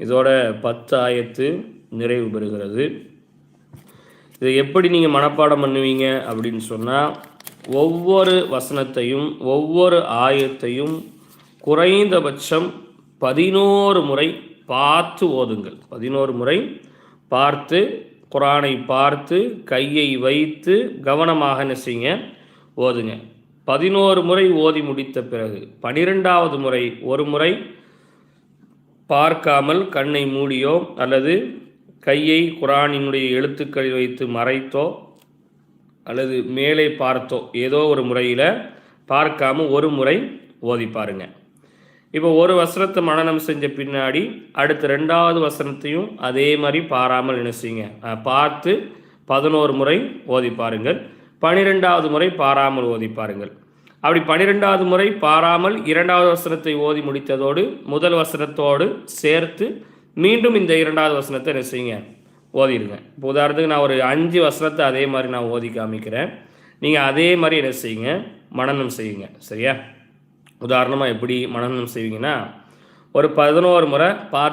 இதோட 10 ஆயத்து நிறைவு பெறுகிறது. இதை எப்படி நீங்கள் மனப்பாடம் பண்ணுவீங்க அப்படின்னு சொன்னால், ஒவ்வொரு வசனத்தையும் ஒவ்வொரு ஆயத்தையும் குறைந்தபட்சம் 11 முறை பார்த்து ஓதுங்கள். 11 முறை பார்த்து, குரானை பார்த்து, கையை வைத்து கவனமாக என்ன செய்யுங்க, ஓதுங்க. 11 முறை ஓதி முடித்த பிறகு 12வது முறை ஒரு முறை பார்க்காமல் கண்ணை மூடியோ அல்லது கையை குரானினுடைய எழுத்துக்களில் வைத்து மறைத்தோ அல்லது மேலே பார்த்தோ ஏதோ ஒரு முறையில் பார்க்காம ஒரு முறை ஓதி பாருங்க. இப்போ ஒரு வசனத்தை மனனம் செஞ்ச பின்னாடி அடுத்த 2வது வசனத்தையும் அதே மாதிரி பாராமல் என்ன செய்யுங்க, பார்த்து 11 முறை ஓதி பாருங்கள். 12வது முறை பாராமல் ஓதி பாருங்கள். அப்படி 12வது முறை பாராமல் 2வது வசனத்தை ஓதி முடித்ததோடு முதல் வசனத்தோடு சேர்த்து மீண்டும் இந்த 2வது வசனத்தை என்ன செய்யுங்க, ஓதிடுங்க. இப்போ உதாரணத்துக்கு நான் ஒரு 5 வசனத்தை அதே மாதிரி நான் ஓதி காமிக்கிறேன். நீங்கள் அதே மாதிரி என்ன செய்யுங்க, மனனம் செய்யுங்க. சரியா? உதாரணமாக எப்படி மனனம் செய்வீங்கன்னா, ஒரு 11 முறை பார்த்து